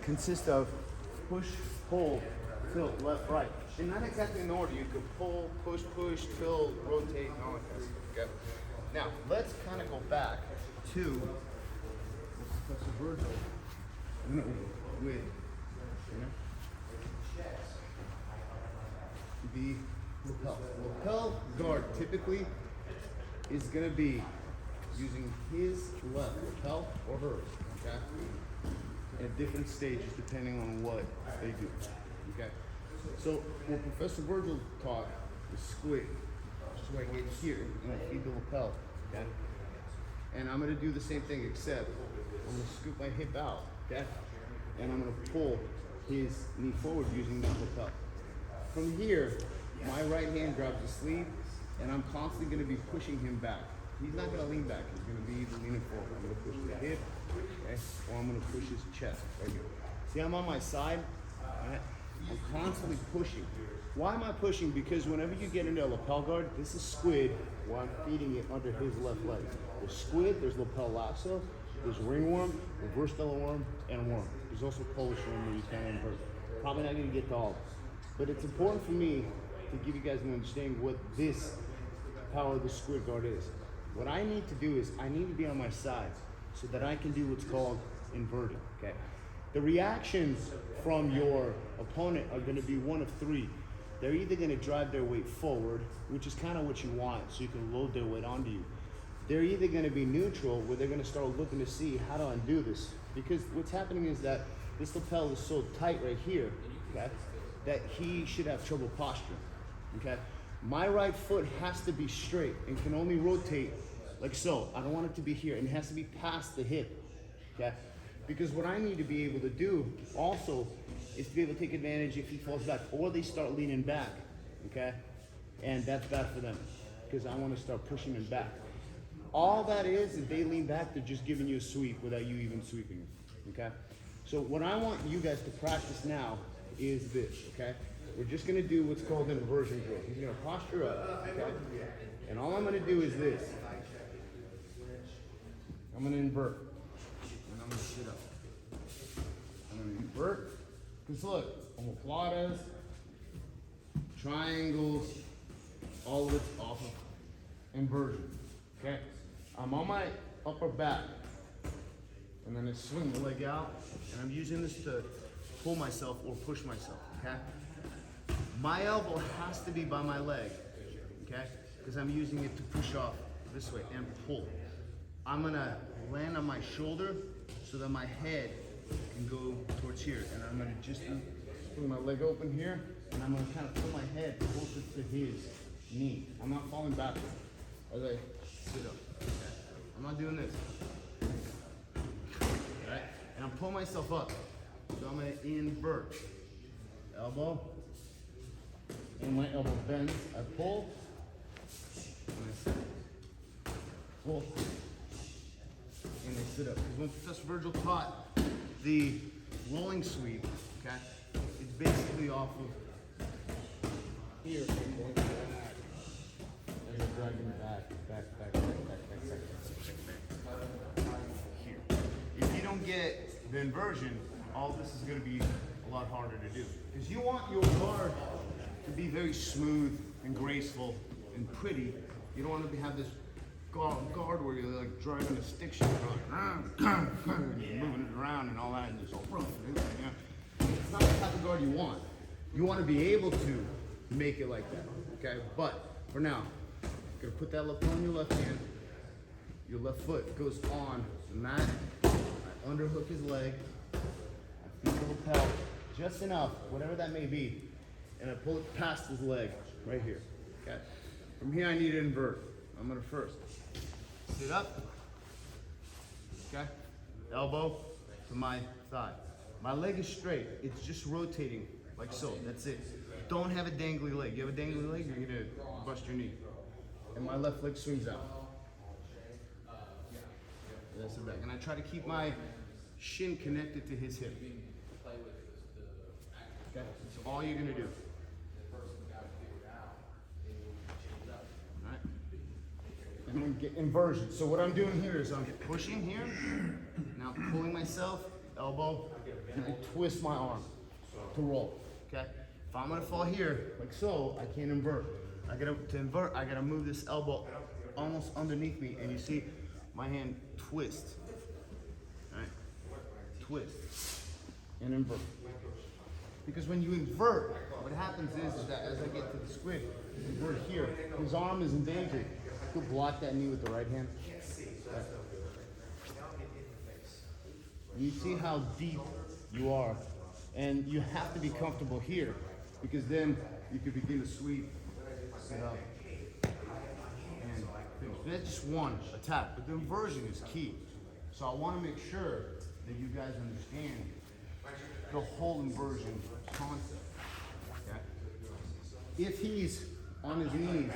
Consists of push, pull, tilt, left, right. And not exactly in order. You could pull, push, tilt, rotate, and all that kind of stuff. Okay. Now let's kind of go back to Professor Virgil with the lapel. Lapel guard typically is going to be using his left lapel or hers. Okay. At different stages depending on what they do. Okay. So what Professor Virgil taught is squid. Just right here, and I feed the lapel. Okay. And I'm gonna do the same thing except I'm gonna scoop my hip out. Okay. And I'm gonna pull his knee forward using that lapel. From here, my right hand grabs the sleeve, and I'm constantly gonna be pushing him back. He's not gonna lean back. He's gonna be either leaning forward. I'm gonna push the hip, okay, or I'm gonna push his chest right here. See, I'm on my side. Right? I'm constantly pushing. Why am I pushing? Because whenever you get into a lapel guard, this is squid while I'm feeding it under his left leg. There's squid, there's lapel lasso, there's ringworm, reverse delta worm, and worm. There's also Polish worm where you can invert. Probably not gonna get to all of them. But it's important for me to give you guys an understanding what this power of the squid guard is. What I need to do is I need to be on my side so that I can do what's called inverted, okay? The reactions from your opponent are gonna be one of three. They're either gonna drive their weight forward, which is kind of what you want, so you can load their weight onto you. They're either gonna be neutral, where they're gonna start looking to see how to undo this. Because what's happening is that this lapel is so tight right here, okay, that he should have trouble posturing, okay? My right foot has to be straight and can only rotate like so. I don't want it to be here, and it has to be past the hip, okay? Because what I need to be able to do also is to be able to take advantage if he falls back or they start leaning back, okay? And that's bad for them because I want to start pushing them back. All that is, if they lean back, they're just giving you a sweep without you even sweeping them, okay? So what I want you guys to practice now is this, okay? We're just gonna do what's called an inversion drill. He's gonna posture up, okay? And all I'm gonna do is this. I'm gonna invert, and I'm gonna sit up. I'm gonna invert, because look, omoplatas, triangles, all of it's off of inversion, okay? I'm on my upper back, and then I swing the leg out, and I'm using this to pull myself or push myself, okay? My elbow has to be by my leg, okay? Because I'm using it to push off this way and pull. I'm gonna land on my shoulder so that my head can go towards here. And I'm gonna just bring my leg open here, and I'm gonna kind of pull my head closer to his knee. I'm not falling backward as I sit up, okay? I'm not doing this, all right? And I'm pulling myself up. So I'm gonna invert, elbow, and my elbow bends, I pull, and I sit. Pull, and I sit up. Because when Professor Virgil taught the rolling sweep, okay, it's basically off of here, and going back, and then dragging back, here. If you don't get the inversion, all this is gonna be a lot harder to do. Because you want your guard to be very smooth and graceful and pretty. You don't want to have this guard where you're like driving a stick shift, and you're moving it around and all that, and it's all rough. You know? It's not the type of guard you want. You want to be able to make it like that, okay? But for now, you're gonna put that lapel on your left hand. Your left foot goes on the mat. I underhook his leg. I feed the lapel just enough, whatever that may be, and I pull it past his leg right here, okay? From here, I need to invert. I'm gonna first sit up, okay? Elbow to my thigh. My leg is straight. It's just rotating like so, that's it. Don't have a dangly leg. You have a dangly leg, you're gonna bust your knee. And my left leg swings out. That's it back. And I try to keep my shin connected to his hip. Okay, that's all you're gonna do. Alright. And then get inversion. So what I'm doing here is I'm pushing here, now pulling myself, elbow, twist my arm to roll, okay? If I'm gonna fall here, like so, I can't invert. To invert, I gotta move this elbow almost underneath me, and you see my hand twist, all right? Twist and invert. Because when you invert, what happens is that as I get to the squid, invert here, his arm is in danger. He'll block that knee with the right hand. Right. You see how deep you are, and you have to be comfortable here, because then you can begin to sweep, sit up, and finish. That's just one attack, but the inversion is key. So I want to make sure that you guys understand the whole inversion concept. Okay? If he's on his knees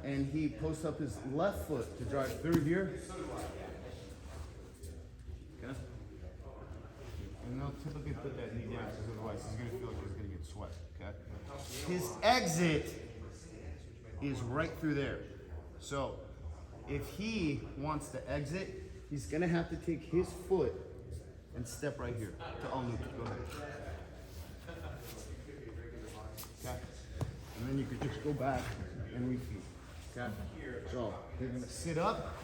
and he posts up his left foot to drive through here, okay? And they'll typically put that knee down because otherwise he's going to feel like he's going to get sweat. Okay? His exit is right through there. So if he wants to exit, he's going to have to take his foot and step right here to unloop. Go ahead. Okay? And then you could just go back and repeat. Okay? So you're going to sit up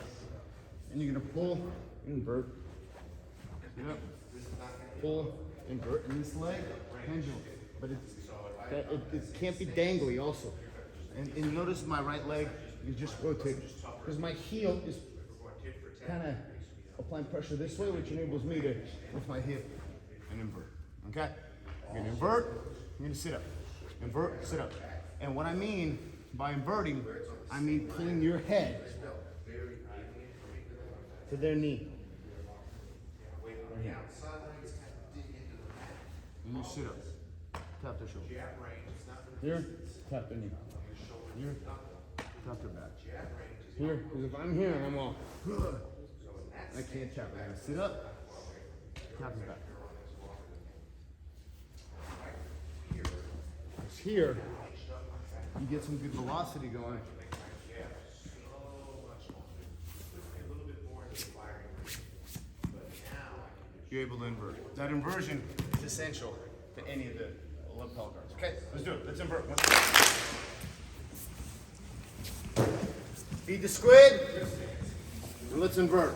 and you're going to pull, invert. Sit up, pull, invert. And this leg, pendulum. But it can't be dangly also. And notice my right leg is just rotating. Because my heel is kind of applying pressure this way, which enables me to lift my hip and invert. Okay? You're going to invert, you're going to sit up. Invert, sit up. And what I mean by inverting, I mean pulling your head to their knee. Right here. And you sit up. Tap their shoulder. Here, tap their knee. Here, tap their back. Here, because if I'm here and I'm all, I can't tap. I gotta sit up, tap his back. It's here, you get some good velocity going. You're able to invert. That inversion is essential to any of the lapel guards. Okay, let's do it. Let's invert. Feed the squid, and let's invert.